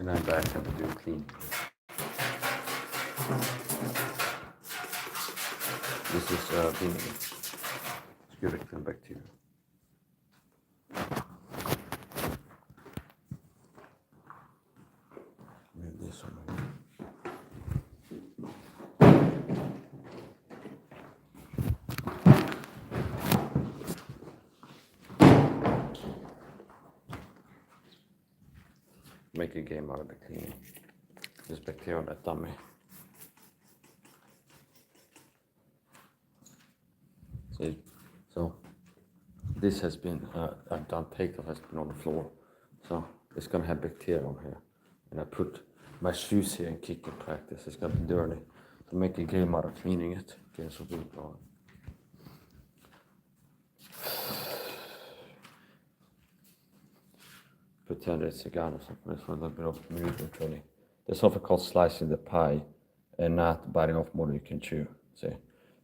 And I'm back and we do clean. This is vinegar. It's good to kill bacteria. Move this on. Make a game out of the cleaning. There's bacteria on that dummy. See, so this has been, I've done takeoff, has been on the floor. So it's gonna have bacteria on here. And I put my shoes here in kicking practice. It's gonna be dirty. So make a game out of cleaning it. Okay, so do it on. Pretend it's a gun or something. It's for a little bit of movement training. There's something called slicing the pie and not biting off more than you can chew. See?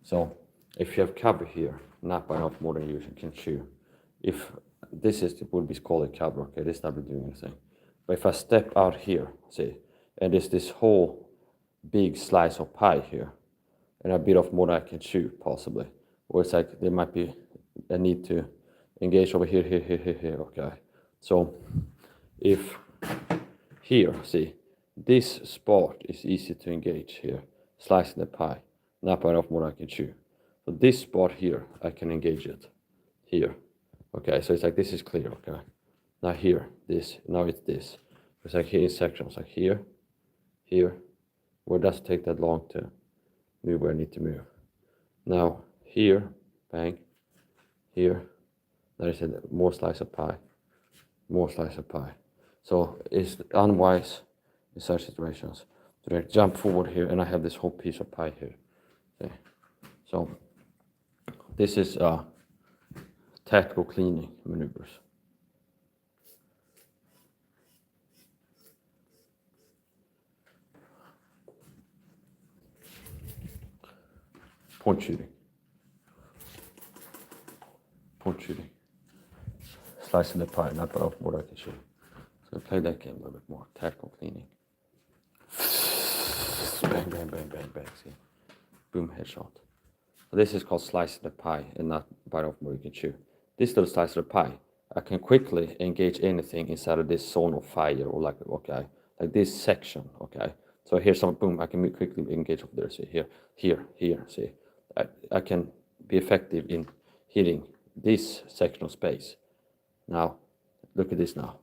So if you have cover here, not biting off more than you can chew. If this is would be called a cover, okay, this not be doing anything. But if I step out here, see, and there's this whole big slice of pie here, and I bit off more than I can chew, possibly. Or it's like there might be a need to engage over here, here, okay. So if here, see, this spot is easy to engage here, slicing the pie, not biting off more than I can chew. So this spot here, I can engage it here. Okay, so it's like this is clear, okay. Now here, this, now it's this. It's like here in sections, like here, here, where it doesn't take that long to move where I need to move. Now here, bang, here, there is a more slice of pie, more slice of pie. So it's unwise in such situations to like jump forward here, and I have this whole piece of pie here. Okay. So this is tactical cleaning maneuvers. Point shooting. Point shooting. Slicing the pie, not but off more than I can shoot. So play that game a little bit more. Tactical cleaning. Bang, bang, bang, bang, bang. See? Boom, headshot. So this is called slicing the pie and not bite off more you can chew. This little slice of the pie, I can quickly engage anything inside of this zone of fire, or like, okay, like this section, okay. So here's some, boom, I can quickly engage over there, see, here, see. I can be effective in hitting this section of space. Now, look at this now.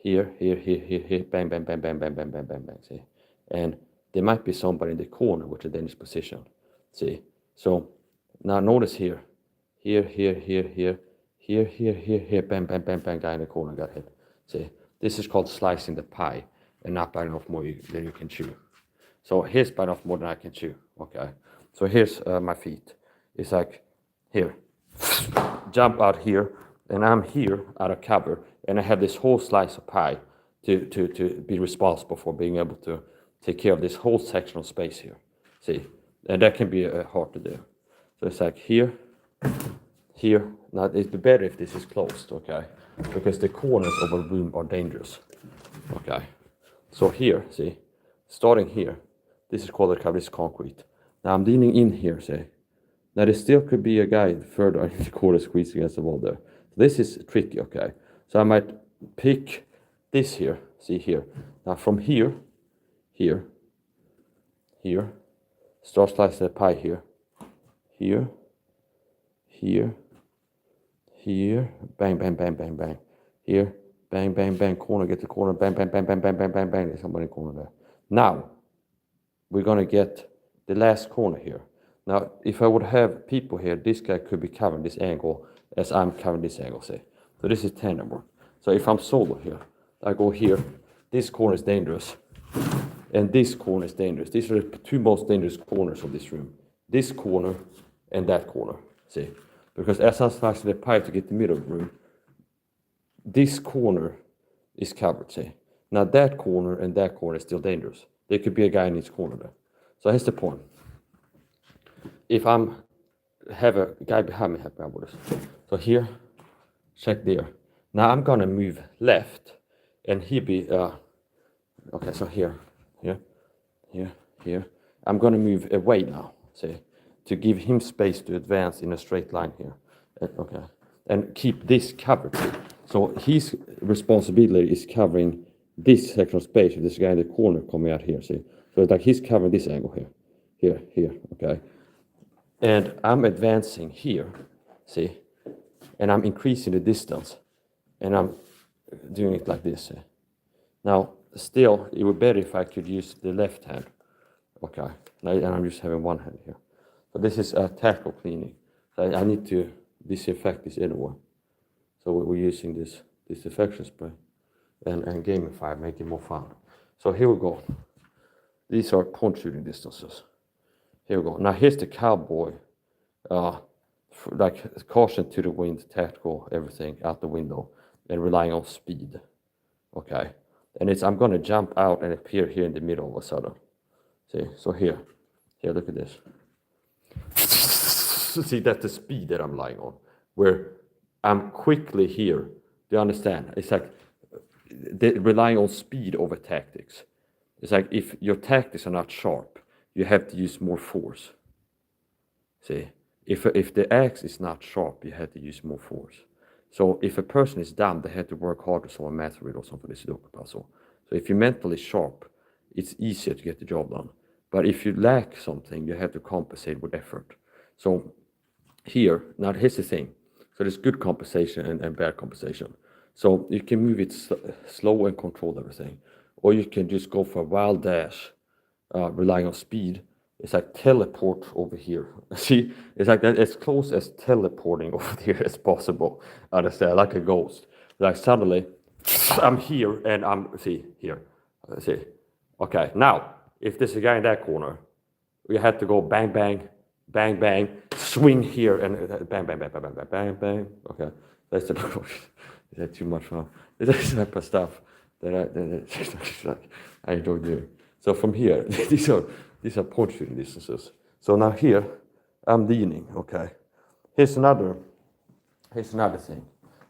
Here, bang, bang, bang, bang, bang, bang, bang, bang, bang, see. And there might be somebody in the corner, which is in this position, see. So now notice here, here, bang, bang, bang, bang, guy in the corner got hit. See, this is called slicing the pie and not biting off more than you can chew. So here's biting off more than I can chew, okay. So here's my feet. It's like here, jump out here, and I'm here out of cover, and I have this whole slice of pie to be responsible for being able to take care of this whole section of space here. See, and that can be hard to do. So it's like here. Now it'd be better if this is closed, okay? Because the corners of a room are dangerous, okay? So here, see, starting here, this is called the cover, this concrete. Now I'm leaning in here, see. Now there still could be a guy further in the corner squeezing against the wall there. So this is tricky, okay? So I might pick this here, see here. Now from here, start slicing the pie here, here, bang, bang, bang, bang, bang. Here, bang, bang, bang, corner, get the corner, bang, bang, bang, bang, bang, bang, bang, bang. There's somebody in the corner there. Now, we're gonna get the last corner here. Now, if I would have people here, this guy could be covering this angle as I'm covering this angle, say. So this is tandem work. So if I'm solo here, I go here, this corner is dangerous, and this corner is dangerous. These are the two most dangerous corners of this room. This corner and that corner, see. Because as I'm slicing the pie to get the middle of the room, this corner is covered, see. Now that corner and that corner is still dangerous. There could be a guy in each corner there. So here's the point. If I'm have a guy behind me, help me out with this. So here, check there. Now I'm gonna move left, and he be Okay, so here, here. I'm gonna move away now, see, to give him space to advance in a straight line here. Okay, and keep this covered. So his responsibility is covering this section of space with this guy in the corner coming out here, see. So it's like he's covering this angle here, okay. And I'm advancing here, see, and I'm increasing the distance, and I'm doing it like this. See? Now, still, it would be better if I could use the left hand. Okay, and I'm just having one hand here. So this is a tactical cleaning. So I need to disinfect this anyway. So we're using this disinfection spray and gamify, make it more fun. So here we go. These are point shooting distances. Here we go. Now here's the cowboy. Like caution to the wind, tactical, everything out the window, and relying on speed. Okay, and I'm gonna jump out and appear here in the middle all of a sudden. See, so here, look at this. See, that's the speed that I'm lying on, where I'm quickly here. Do you understand? It's like relying on speed over tactics. It's like if your tactics are not sharp, you have to use more force. See, if the axe is not sharp, you have to use more force. So if a person is dumb, they have to work harder to master it or something. So if you're mentally sharp, it's easier to get the job done. But if you lack something, you have to compensate with effort. So here, now here's the thing. So there's good compensation and bad compensation. So you can move it slow and control everything. Or you can just go for a wild dash, relying on speed. It's like teleport over here. See, it's like that, as close as teleporting over here as possible. Understand, like a ghost. Like suddenly, I'm here and I'm, see, here. See, okay, now, if there's a guy in that corner, we had to go bang, bang, bang, bang, swing here, and bang, bang, bang, bang, bang, bang, bang, bang. Okay, that's the, is that too much fun? That's the type of stuff that I enjoy doing. So from here, these are point shooting distances. So now here, I'm leaning, okay. Here's another thing,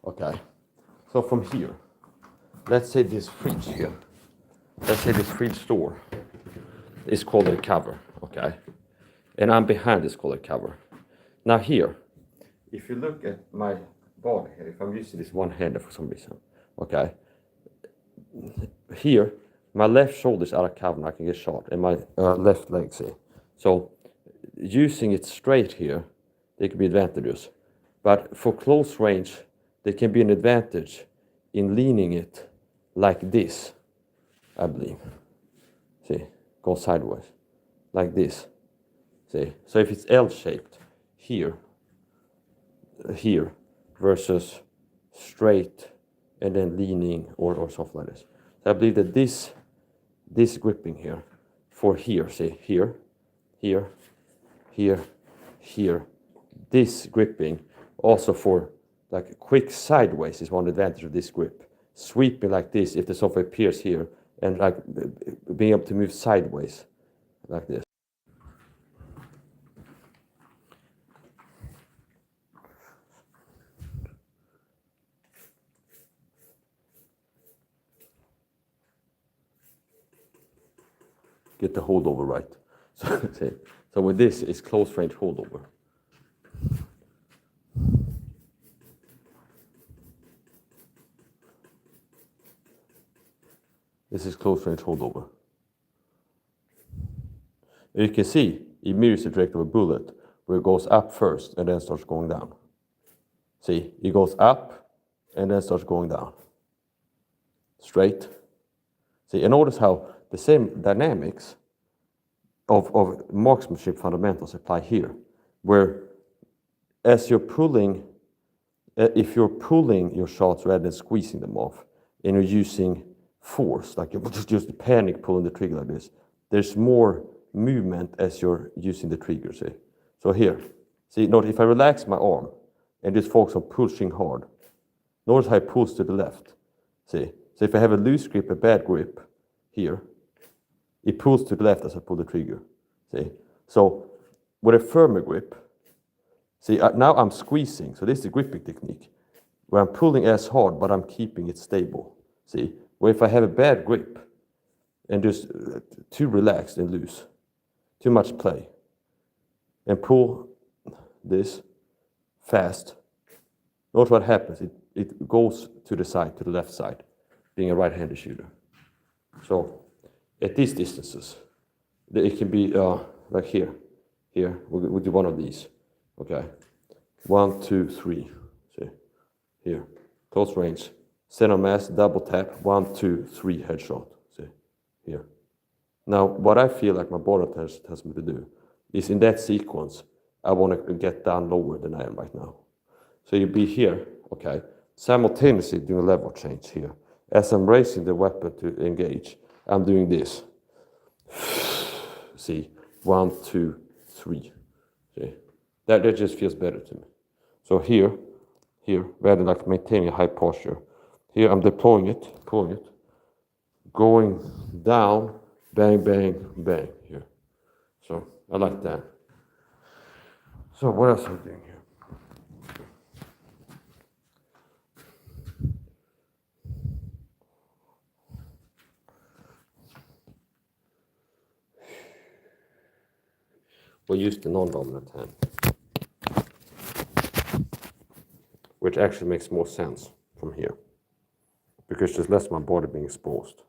okay. So from here, let's say this fridge here, let's say this fridge door is called a cover, okay. And I'm behind this called a cover. Now here, if you look at my body here, if I'm using this one hand for some reason, okay. Here, my left shoulder is out of cover and I can get shot, and my left leg, see. So using it straight here, they can be advantageous. But for close range, there can be an advantage in leaning it like this, I believe. See, go sideways, like this. See, so if it's L-shaped, here, versus straight and then leaning or something like this. So I believe that this gripping here, for here, see, here, this gripping also for like quick sideways is one advantage of this grip. Sweeping like this, if the sofa appears here, and like being able to move sideways like this. Get the holdover right. So with this, it's close range holdover. This is close range holdover. And you can see it mirrors the direction of a bullet, where it goes up first and then starts going down. See, it goes up and then starts going down. Straight. See, and notice how the same dynamics of marksmanship fundamentals apply here, where as you're pulling, if you're pulling your shots rather than squeezing them off, and you're using force, like you're just panic pulling the trigger like this, there's more movement as you're using the trigger, see? So here, see, notice if I relax my arm and just focus on pushing hard, notice how it pulls to the left, see? So if I have a loose grip, a bad grip, here, it pulls to the left as I pull the trigger, see? So with a firmer grip, see, now I'm squeezing, so this is the gripping technique, where I'm pulling as hard, but I'm keeping it stable, see? Where if I have a bad grip, and just too relaxed and loose, too much play, and pull this fast. Notice what happens. It goes to the side, to the left side, being a right-handed shooter. So at these distances, it can be like here. Here, we'll do one of these. Okay, 1, 2, 3. See, here, close range, center mass, double tap, 1, 2, 3 headshot. See, here. Now, what I feel like my body tells me to do is in that sequence, I want to get down lower than I am right now. So you'll be here, okay, simultaneously doing a level change here. As I'm raising the weapon to engage, I'm doing this. See, 1, 2, 3. See, that just feels better to me. So here, rather than like maintaining a high posture, here I'm deploying it, pulling it, going down, bang, bang, bang, here. So I like that. So what else am I doing here? We'll use the non-dominant hand, which actually makes more sense from here, because there's less of my body being exposed.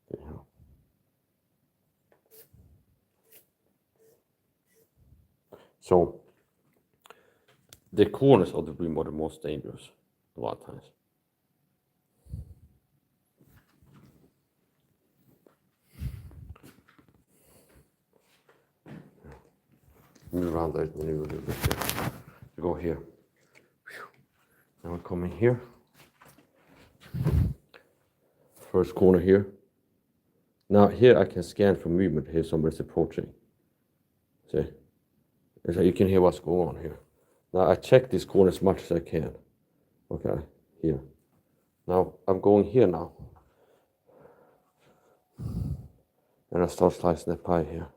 Yeah. So the corners of the room are the most dangerous a lot of times. Move around that maneuver a little bit here. Go here. Now we're coming here. First corner here. Now here I can scan for movement. Here somebody's approaching. See? So you can hear what's going on here. Now I check this corner as much as I can. Okay, here. Now I'm going here now. And I start slicing that pie here.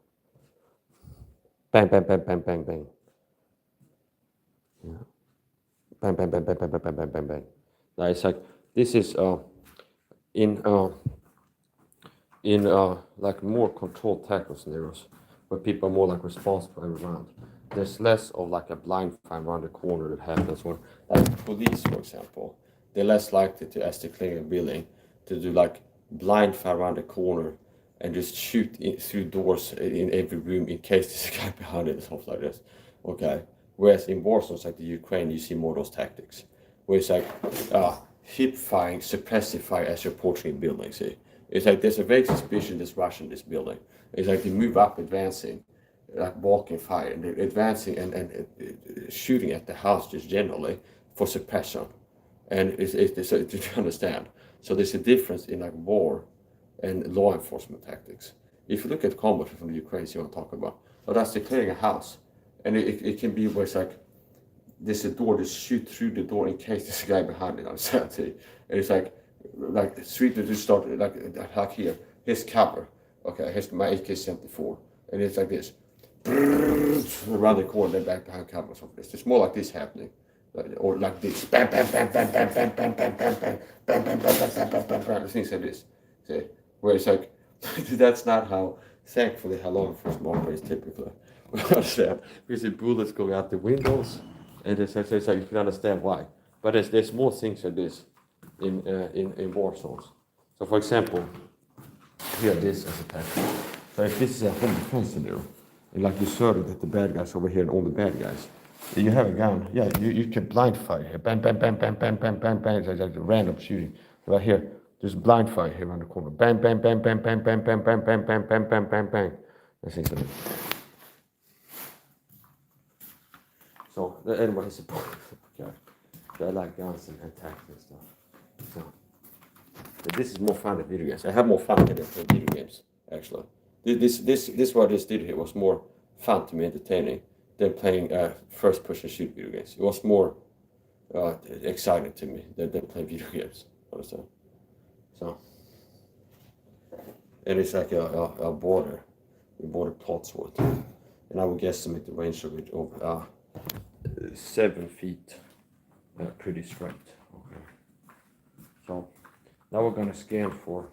Bang, bang, bang, bang, bang, bang. Yeah. Bang, bang, bang, bang, bang, bang, bang, bang, bang, bang. Now it's like, this is in like more controlled tackle scenarios, where people are more like responsible every round. There's less of like a blind fire around the corner that happens when, like police, for example, they're less likely to, as they're clearing a building, to do like blind fire around the corner and just shoot through doors in every room in case there's a guy behind it and stuff like this. Okay. Whereas in war zones like the Ukraine, you see more of those tactics, where it's like hip firing, suppressive fire as you're approaching a building. See, it's like there's a vague suspicion there's Russian this building. It's like they move up, advancing, like walking fire, and they're advancing and shooting at the house just generally for suppression. And so do you understand? So there's a difference in like war and law enforcement tactics. If you look at combat from the Ukraine, you want to talk about, well, that's declaring a house, and it can be where it's like there's a door, just shoot through the door in case there's a guy behind it. I'm saying, and it's like street to just start like here. Here's cover. Okay, here's my AK-74, and it's like this. Around the corner, then back behind cover or something. It's more like this happening, or like this. Bam, bam, bam, bam, bam, bam, bam, bam, bam, bam, bam, bam, bam, bam, bam, bam, bam. Things like this. See, where it's like that's not how, thankfully, how law enforcement operates typically. Because the bullets going out the windows, and it's like you can understand why. But there's more things than this in war zones. So, for example, here this as a tactic. So if this is a home defense scenario, and like you saw that the bad guys over here and all the bad guys, and you have a gun, yeah, you can blind fire here, bang, bang, bang, bang, bang, bang, bang, bang, it's like random shooting. Right here, there's blind fire here around the corner, bang, bang, bang, bang, bang, bang, bang, bang, bang, bang, bang, bang, bang, bang. That's things like that. So anyway, it's I like guns and tactics and stuff. So this is more fun than video games. I have more fun than video games, actually. This what I just did here was more fun to me, entertaining, than playing first person shoot video games. It was more exciting to me than playing video games. Understand? So, and it's like a border plot sword, and I would guesstimate the range of it over 7 feet, pretty straight. Okay. So Now we're gonna scan for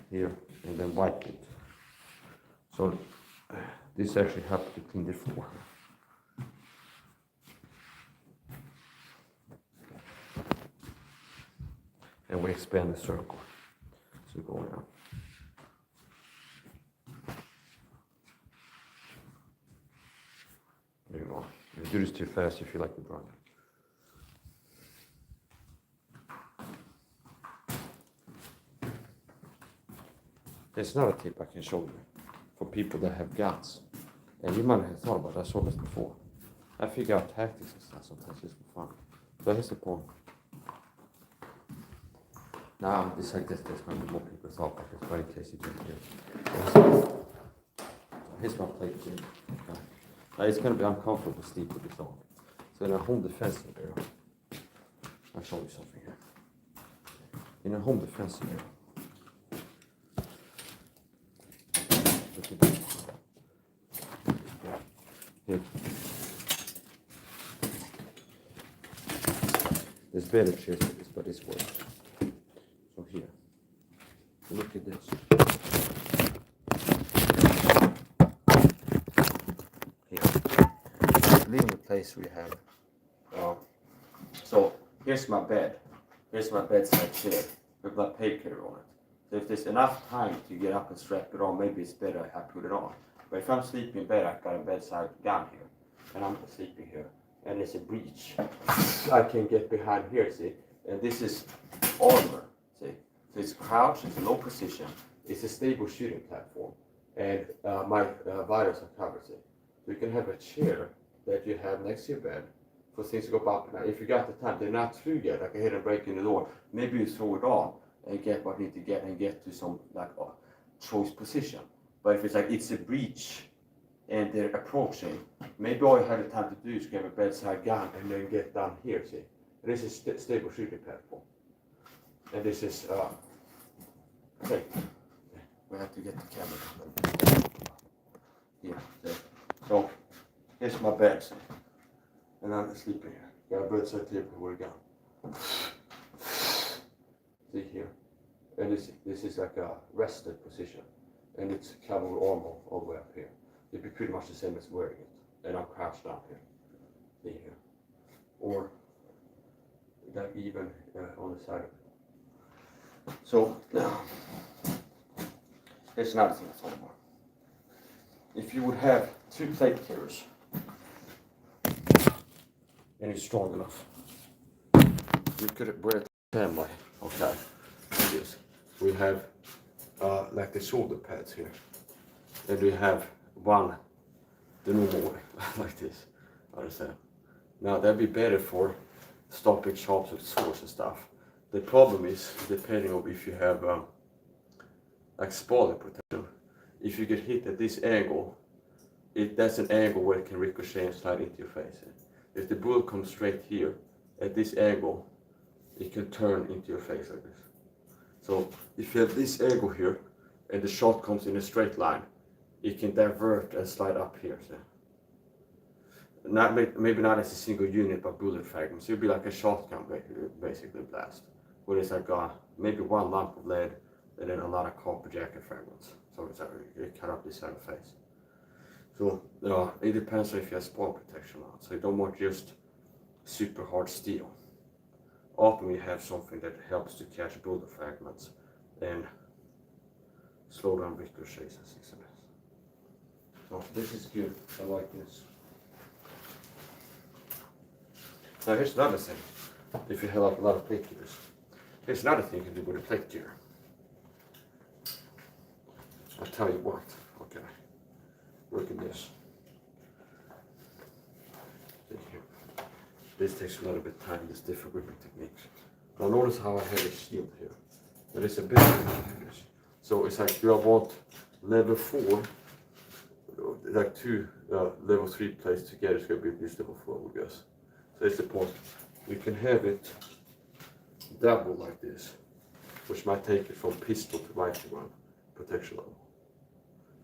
here and then wipe it. So this actually helps to clean the floor. And we expand the circle. So go around. There you go. If you do this too fast, you feel like you're drunk. There's another tip I can show you for people that have guts. And you might have thought about it, I saw this before. I figure out tactics and stuff sometimes just for fun. So here's the point. Now, this like this, there's going to be more people thought about this, but in case you didn't hear. Here's my plate here. Okay. Now, it's going to be uncomfortable to sleep with this on. So in a home defense scenario, I'll show you something here. In a home defense scenario, look at this. Here. There's better chairs for this, but it's worse. So here, look at this. Here, leaving the place we have. So here's my bed. Here's my bedside chair with my painkiller on it. So if there's enough time to get up and strap it on, maybe it's better I put it on. But if I'm sleeping in bed, I've got a bedside gun here, and I'm sleeping here, and there's a breach. I can get behind here, see? And this is armor, see? So it's crouched, it's a low position, it's a stable shooting platform, and my vitals are covered, see? So you can have a chair that you have next to your bed for things to go up. Now, if you got the time, they're not through yet, I can hit and break in the door. Maybe you throw it on and get what you need to get and get to some like choice position. But if it's like it's a breach and they're approaching, maybe all you have the time to do is get a bedside gun and then get down here, see? This is stable shooting platform. And this is, okay. We have to get the camera here. There. So, here's my bed, see? And I'm sleeping here. Got a bedside table where we go. See here? And this is like a rested position. And it's covered with armor all the way up here. It'd be pretty much the same as wearing it. And I'm crouched down here. See here. Or like even on the side of it. So now, here's another thing I thought about. If you would have two plate carriers, and it's strong enough, you could wear it family. Okay. Like this. We have like the shoulder pads here, and we have one the normal way, like this. Understand? Now that'd be better for stopping shots with swords and stuff. The problem is, depending on if you have like spalling protection, if you get hit at this angle, that's an angle where it can ricochet and slide into your face. If the bullet comes straight here, at this angle, it can turn into your face like this. So if you have this angle here, and the shot comes in a straight line, it can divert and slide up here. So maybe not as a single unit, but bullet fragments. It would be like a shotgun, basically blast, where it's like maybe one lump of lead and then a lot of copper jacket fragments. So it's it cut up this side of the face. So it depends on if you have spawn protection or not. So you don't want just super hard steel. Often we have something that helps to catch bullet fragments and slow down ricochets and things like that. So this is good. I like this. Now here's another thing. If you have a lot of plate gears, here's another thing you can do with a plate gear. I'll tell you what. Okay. Look at this. See here. This takes a little bit of time. There's different gripping techniques. Now notice how I have a shield here. There is a bit of this. So it's like, do I want level 4, like 2 level 3 plates together? It's going to be this level 4, I guess. So that's the point. We can have it double like this, which might take it from pistol to rifle gun protection level.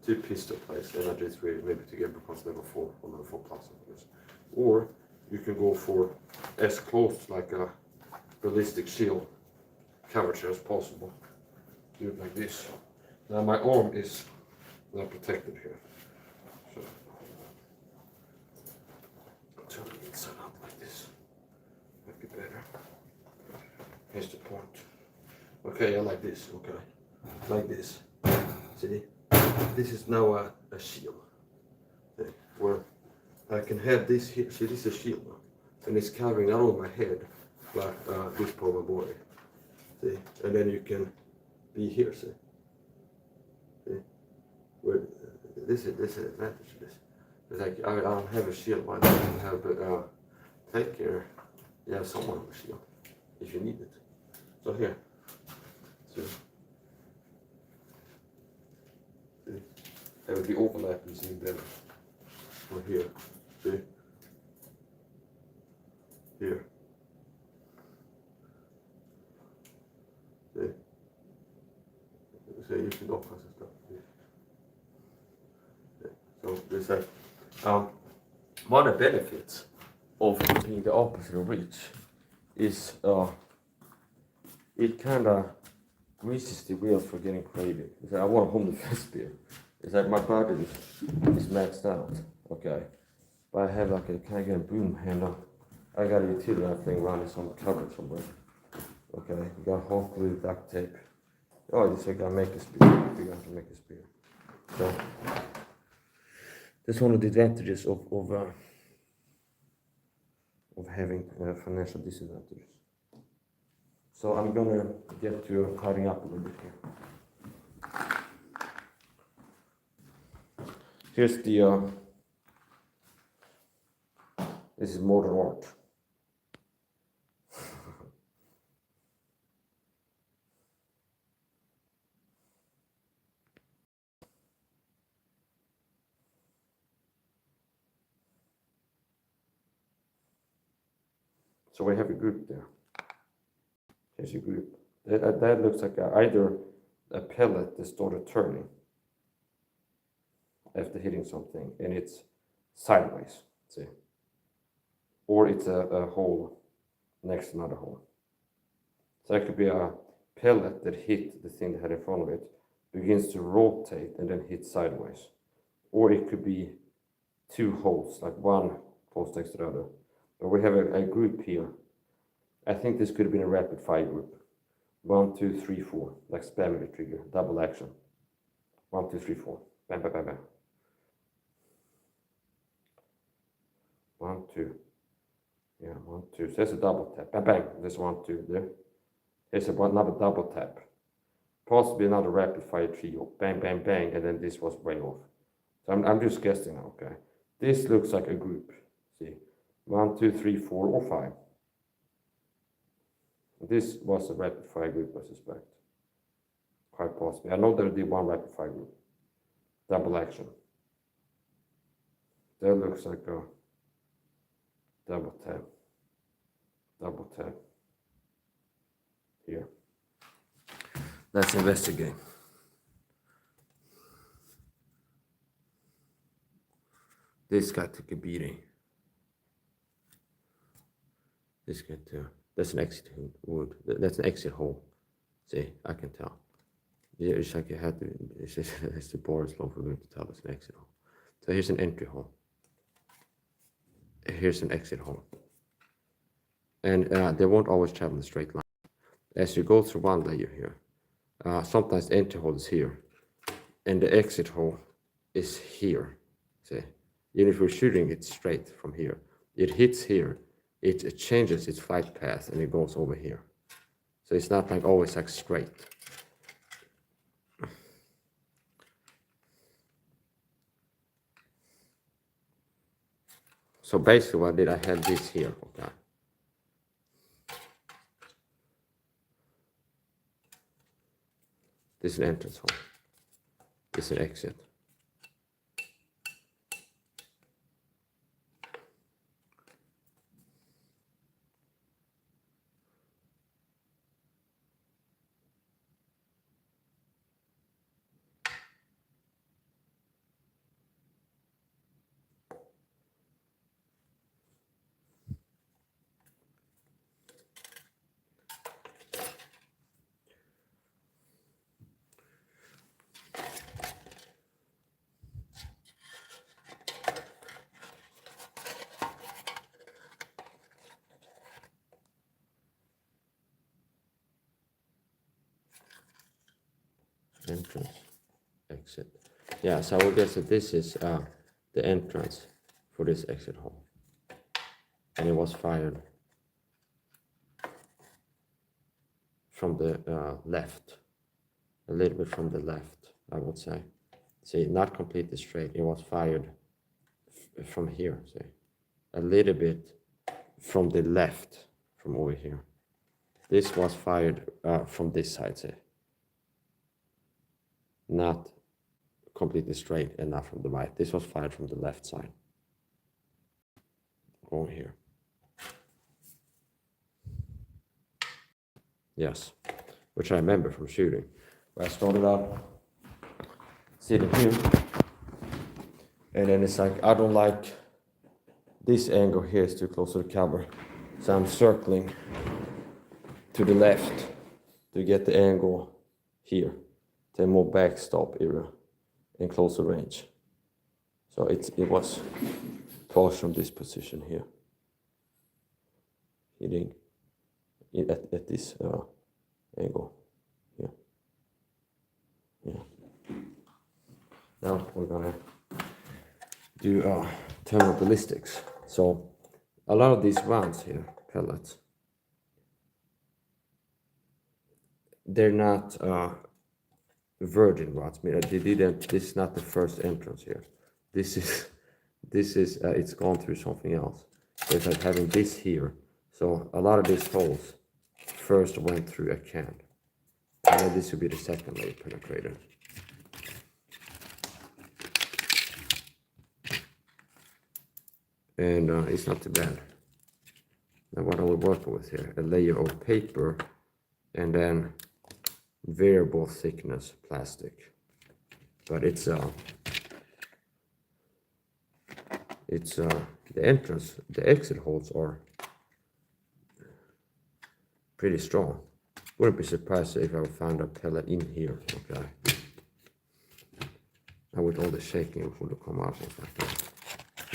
2 pistol plates, and I just really maybe together becomes level 4 or level 4 plus, I guess. Or you can go for as close like a ballistic shield coverage as possible. Do it like this. Now my arm is not protected here. So turn it inside out like this. Might be better. Here's the point. Okay, I like this, okay. Like this. See? This is now a shield. See? Where I can have this here. See, this is a shield now. And it's covering not only my head, but this part of my body. See? And then you can be here, see? See? Where, this is advantage of this. It's like I don't have a shield, but I can have take care. You have someone with a shield if you need it. So here. So there would be overlapping seeing better. Or here. See? Here. See? So you should offer some stuff. So there's that. One of the benefits of being the opposite of reach is it kind of greases the wheels for getting creative. It's like I want a home defense spear. It's like my body is maxed out, okay? But I have like a, can I get a boom handle? I got a utility thing around some covered somewhere. Okay, you got hot glue, duct tape. Oh, you just gotta make a spear. You got to make a spear. So that's one of the advantages of having financial disadvantages. So I'm gonna get to cutting up a little bit here. Here's the this is modern art. So we have a group there. Here's your group. That looks like either a pellet that started turning after hitting something, and it's sideways, see? Or it's a hole next to another hole. So it could be a pellet that hit the thing that had in front of it, begins to rotate and then hit sideways. Or it could be two holes, like one post next to the other. But we have a group here. I think this could have been a rapid fire group. 1, 2, 3, 4, like spamming the trigger, double action. 1, 2, 3, 4, bam, bam, bam, bam. 1, 2, yeah, 1, 2. So that's a double tap, bang, bang. There's 1, 2 there. Here's another double tap. Possibly another rapid fire trio, bang, bang, bang, and then this was way off. So I'm just guessing now, okay. This looks like a group. See, 1, 2, 3, 4, or 5. This was a rapid fire group, I suspect. Quite possibly. I know there did one rapid fire group. Double action. That looks like a double tap. Double tap. Here. Let's investigate. This guy took a beating. This guy too. That's an exit wood. That's an exit hole. See, I can tell. Yeah, it's like you had to. It's the bar is long for me to tell it's an exit hole. So here's an entry hole. Here's an exit hole. And they won't always travel in a straight line. As you go through one layer here, sometimes the entry hole is here, and the exit hole is here. See, even if we're shooting it straight from here, it hits here. It changes its flight path and it goes over here. So it's not like always like straight. So basically what did I have this here, okay. This is an entrance hole. This is an exit. entrance, exit. Yeah, so I would guess that this is the entrance for this exit hole. And it was fired from the left, a little bit from the left, I would say. See, not completely straight, it was fired from here, see. A little bit from the left, from over here. This was fired from this side, see. Not completely straight and not from the right. This was fired from the left side. Over here. Yes, which I remember from shooting. Where I started out sitting here, and then it's like, I don't like this angle here is too close to the cover. So I'm circling to the left to get the angle here, to a more backstop area in closer range. So it was close from this position here, hitting at this angle here. Yeah. Now we're gonna do thermal ballistics. So a lot of these rounds here, pellets, they're not virgin rounds. I mean, they didn't. This is not the first entrance here. This is it's gone through something else. So it's like having this here. So a lot of these holes first went through a can, and then this would be the second layer penetrator. And it's not too bad. Now what are we working with here? A layer of paper and then variable thickness plastic. But it's the entrance, the exit holes are pretty strong. Wouldn't be surprised if I found a pellet in here. Okay. Now with all the shaking it would come out things like that.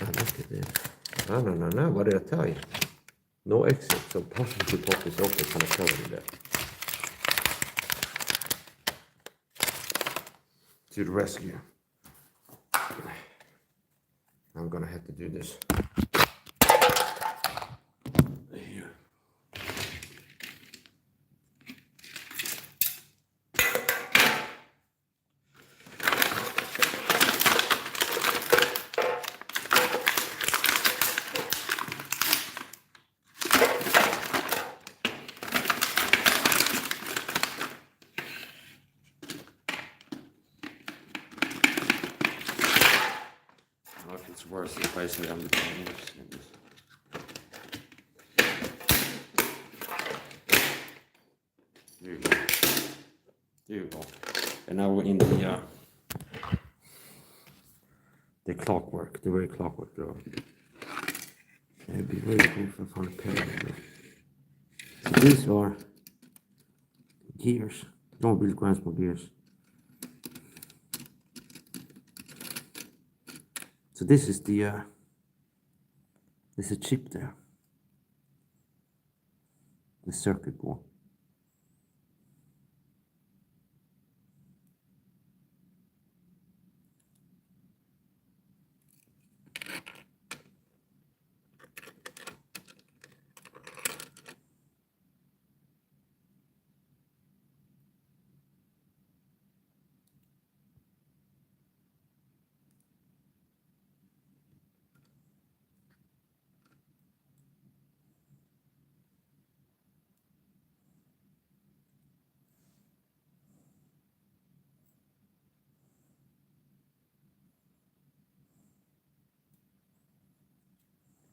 Oh, look at this. No, what did I tell you? No exit, so possibly pop this open kind of pellet in there. To the rescue. I'm gonna have to do this. Here. It's worse if I say I'm the Chinese. There you go. There you go. And now we're in the clockwork, the very clockwork though. It'd be very cool if I found a pair. So these are gears. Don't build grand small gears. So this is the there's a chip there, the circuit board.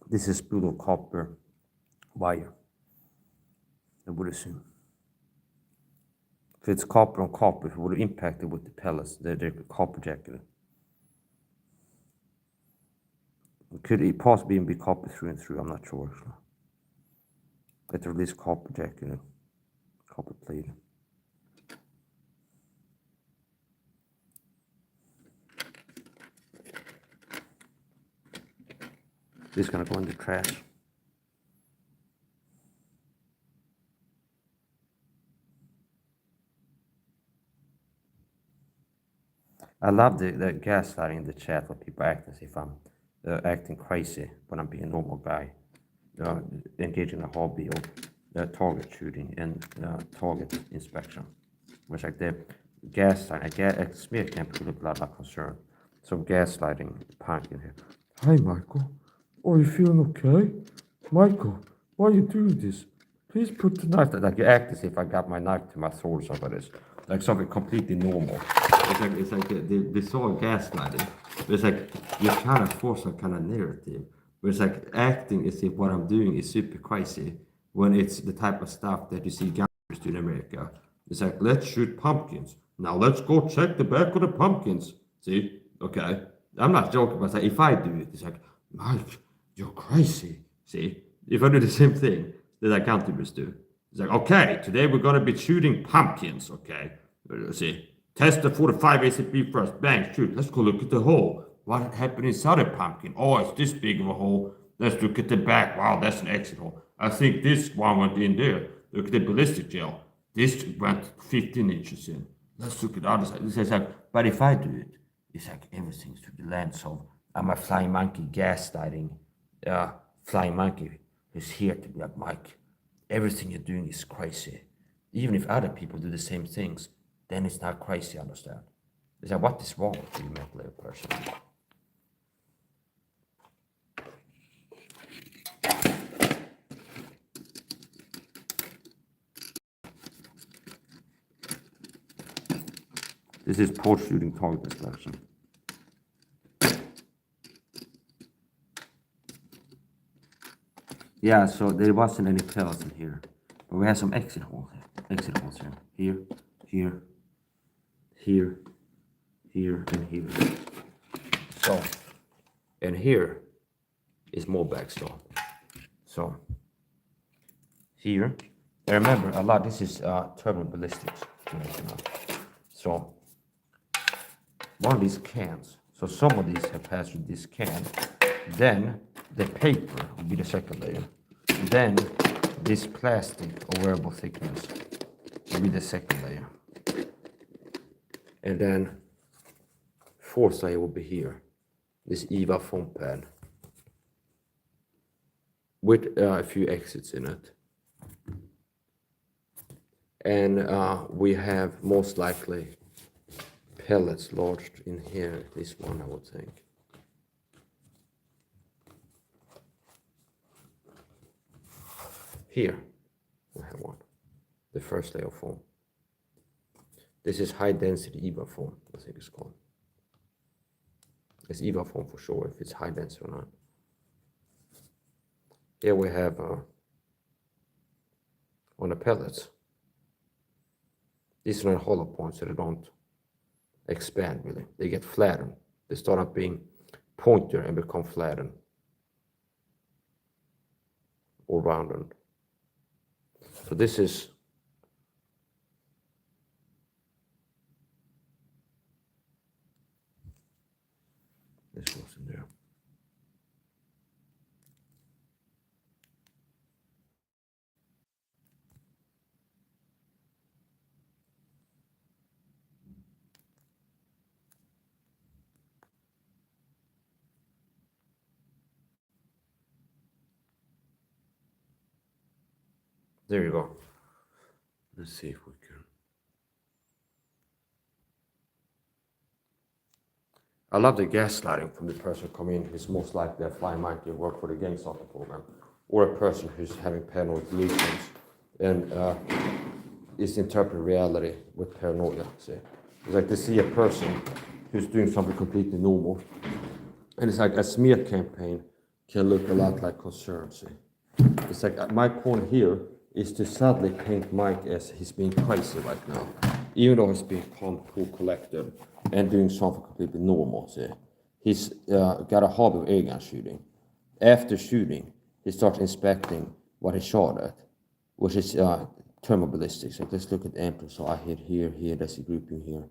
This is spool of copper wire, I would assume. If it's copper on copper, it would have impacted with the pellets, they're copper jacketed. Could it possibly even be copper through and through? I'm not sure. But at least copper jacketed, copper plated. This is gonna go in the trash. I love the gaslighting in the chat where people act as if I'm acting crazy when I'm being a normal guy, engaging in a hobby of target shooting and target inspection. Which like the gaslighting, a smear campaign look a lot like concern. So gaslighting punk in here. Hi Michael, are you feeling okay? Michael, why are you doing this? Please put the knife. Like you act as if I got my knife to my throat or something like this. Like something completely normal. It's like they saw gaslighting. It's like you kind of force a kind of narrative. But it's like acting as if what I'm doing is super crazy when it's the type of stuff that you see gangsters do in America. It's like, let's shoot pumpkins. Now let's go check the back of the pumpkins. See? Okay. I'm not joking, but it's like, if I do it, it's like, Mike, you're crazy. See? If I do the same thing that I countermeasures do. It's like, okay, today we're going to be shooting pumpkins, okay? See? Test the 45 ACP first. Bang, shoot. Let's go look at the hole. What happened inside a pumpkin? Oh, it's this big of a hole. Let's look at the back. Wow, that's an exit hole. I think this one went in there. Look at the ballistic gel. This went 15 inches in. Let's look at the other side. It's like, but if I do it, it's like everything's through the lens of I'm a flying monkey gaslighting. Flying monkey who's here to be like, Mike, everything you're doing is crazy. Even if other people do the same things, then it's not crazy, understand? It's like, what is wrong with you, mentally person? This is post shooting target inspection. Yeah, so there wasn't any pellets in here, but we have some exit holes here. Exit holes here, here, here, here, and here. So, and here is more backstop. So, here, and remember a lot. This is thermal ballistics. So, one of these cans. So some of these have passed through this can. Then the paper will be the second layer. Then this plastic or variable thickness will be the second layer. And then fourth layer will be here. This EVA foam pad with a few exits in it. And we have most likely pellets lodged in here, this one I would think. Here we have one, the first layer of foam. This is high density EVA foam, I think it's called. It's EVA foam for sure, if it's high density or not. Here we have on the pellets. These are not hollow points, so they don't expand really. They get flattened. They start up being pointier and become flattened or rounded. So this is this goes in there. There you go. Let's see if we can. I love the gaslighting from the person coming in who's most likely a flying monkey who work for the gang stalking program, or a person who's having paranoid delusions and is interpreting reality with paranoia. See, it's like to see a person who's doing something completely normal, and it's like a smear campaign can look a lot like concern. See, it's like my point here is to sadly paint Mike as he's being crazy right now, even though he's being calm, cool, collected, and doing something completely normal. See, he's got a hobby of airgun shooting. After shooting, he starts inspecting what he shot at, which is thermal ballistics. Like, let's look at the amp. So I hit here, there's a grouping here,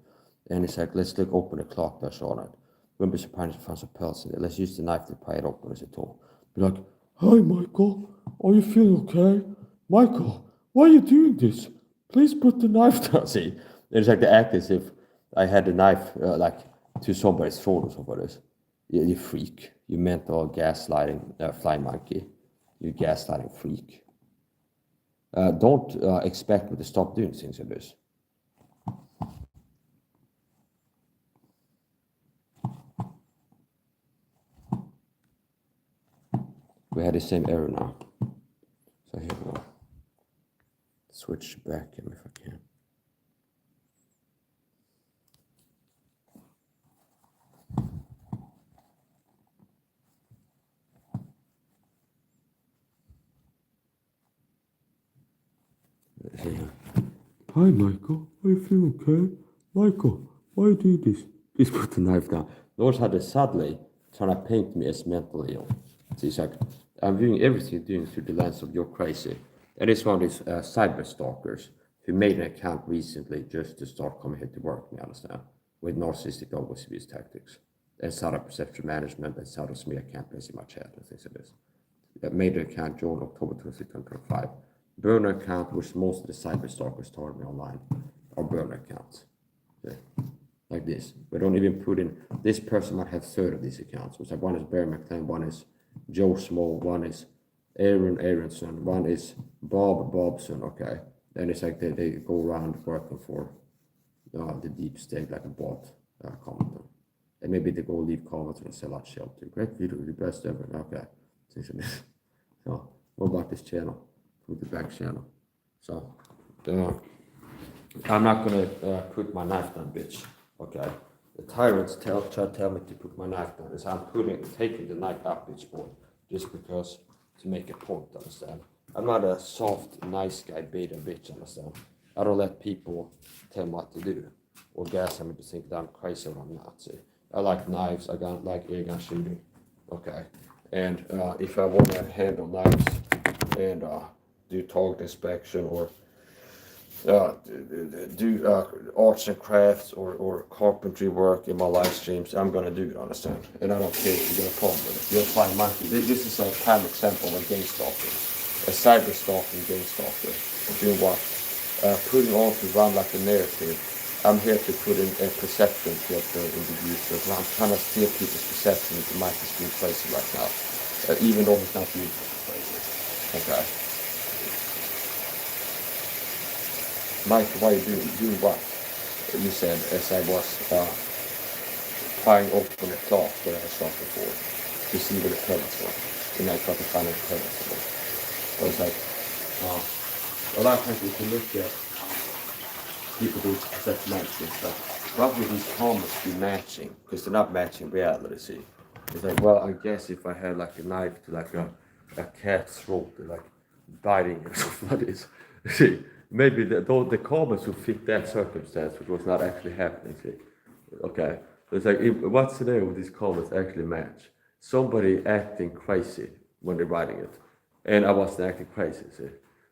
and it's like, let's look open the clock that I shot at. Wouldn't be surprised if I found some pellets in there. Let's use the knife to pry it open as a tool. Be like, hi Michael, are you feeling okay? Michael, why are you doing this? Please put the knife down. See, it's like the act as if I had the knife like to somebody's phone or something like this. You freak. You mental gaslighting fly monkey. You gaslighting freak. Don't expect me to stop doing things like this. We had the same error now. So here we go. Switch back if I can. Hi Michael, are you feeling okay? Michael, why you do this? Please put the knife down. Notice how they sadly trying to paint me as mentally ill. So it's like, I'm viewing everything you're doing through the lens of you're crazy. And it's one of these cyber stalkers who made an account recently just to start coming here to work, you understand? With narcissistic overseas tactics. And set up perception management and set up smear campaigns in my chat and things like this. Made an account June, October 2025. Burner account, which most of the cyber stalkers target me online, are burner accounts. Okay. Like this. We don't even put in, this person might have 30 of these accounts. It's like one is Bear McLean, one is Joe Small, one is Aaron Aronson, one is Bob Bobson, okay. Then it's like they go around working for the deep state like a bot commenter. And maybe they go leave comments and sell out shelter. Great video, the best ever. Okay. So, what about this channel? Put the back channel. So, I'm not gonna put my knife down, bitch. Okay. The tyrants try to tell me to put my knife down. So I'm taking the knife up, bitch, boy, just because to make a point. Understand? I'm not a soft, nice guy, beta bitch. Understand? I don't let people tell me what to do or gas me to think that I'm crazy or I'm not. See? I like knives. I don't like airgun shooting. Okay. And if I want to handle knives and do target inspection or do arts and crafts or carpentry work in my live streams, I'm gonna do it, understand? And I don't care if you get a problem with it. You'll find monkey. This is a prime example of game stalking, a cyber stalking game stalker. Doing what? Putting on to run like a narrative. I'm here to put in a perception filter in the user. So I'm trying to steer people's perception that Mike is being crazy right now, even though he's not being crazy. Okay. Mike, why are you doing what? You said, as I was prying open a cloth that I had shot before to see where the pellets were. And I tried to find the pellets of it. So it's like, a lot of times if you look at people who set knives and stuff, probably these comments be matching, because they're not matching reality, see. It's like, well, I guess if I had like a knife to like a cat's throat, like biting or something like this, see. Maybe the comments would fit that circumstance, which was not actually happening. See? Okay, so it's like, what scenario would these comments actually match? Somebody acting crazy when they're writing it, and I wasn't acting crazy. See?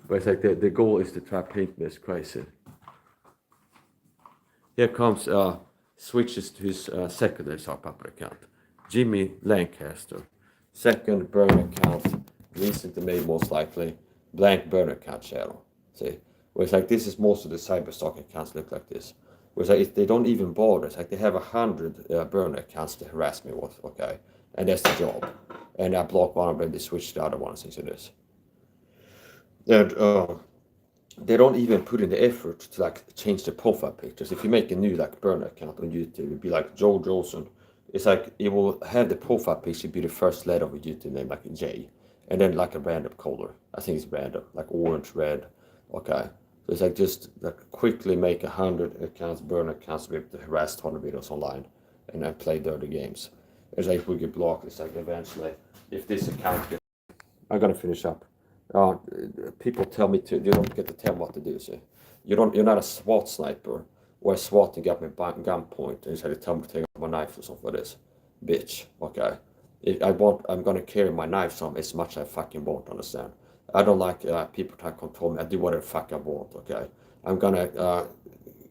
But it's like the goal is to try to paint me as crazy. Here comes switches to his secondary sock puppet account, Jimmy Lancaster, second burner account, recently made most likely, blank burner account channel. See. Where it's like, this is most of the cyber stalk accounts look like this. Where it's like, if they don't even bother, it's like they have 100 burner accounts to harass me with, okay? And that's the job. And I block one of them, they switch the other one, things like this. And they don't even put in the effort to like change the profile pictures. If you make a new like burner account on YouTube, it'd be like Joe Jolson. It's like, it will have the profile picture be the first letter of a YouTube name, like a J. And then like a random color. I think it's random, like orange, red, okay? So it's like just like quickly make 100 accounts, burn accounts with the harass ton of videos online and then play dirty games. It's like we get blocked. It's like eventually, if this account gets, I'm gonna finish up. People tell me to, you don't get to tell what to do. So you're not a SWAT sniper or a SWAT and got me gunpoint and try to tell me to take out my knife or something like this. Bitch, okay. If I'm gonna carry my knife some as much as I fucking want, understand? I don't like people trying to control me. I do whatever the fuck I want, okay? I'm gonna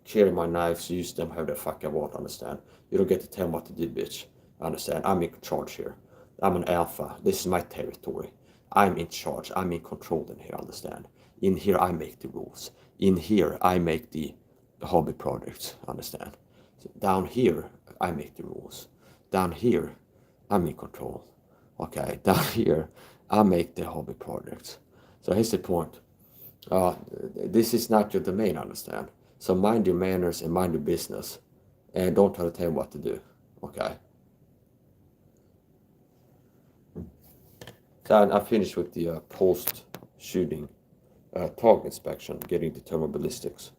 carry my knives, use them however the fuck I want, understand? You don't get to tell me what to do, bitch. Understand? I'm in charge here. I'm an alpha. This is my territory. I'm in charge. I'm in control in here, understand? In here, I make the rules. In here, I make the hobby projects, understand? So down here, I make the rules. Down here, I'm in control. Okay, down here, I make the hobby projects. So here's the point. This is not your domain, understand? So mind your manners and mind your business, and don't try to tell me what to do. Okay. So I finished with the post-shooting target inspection, getting the thermal ballistics.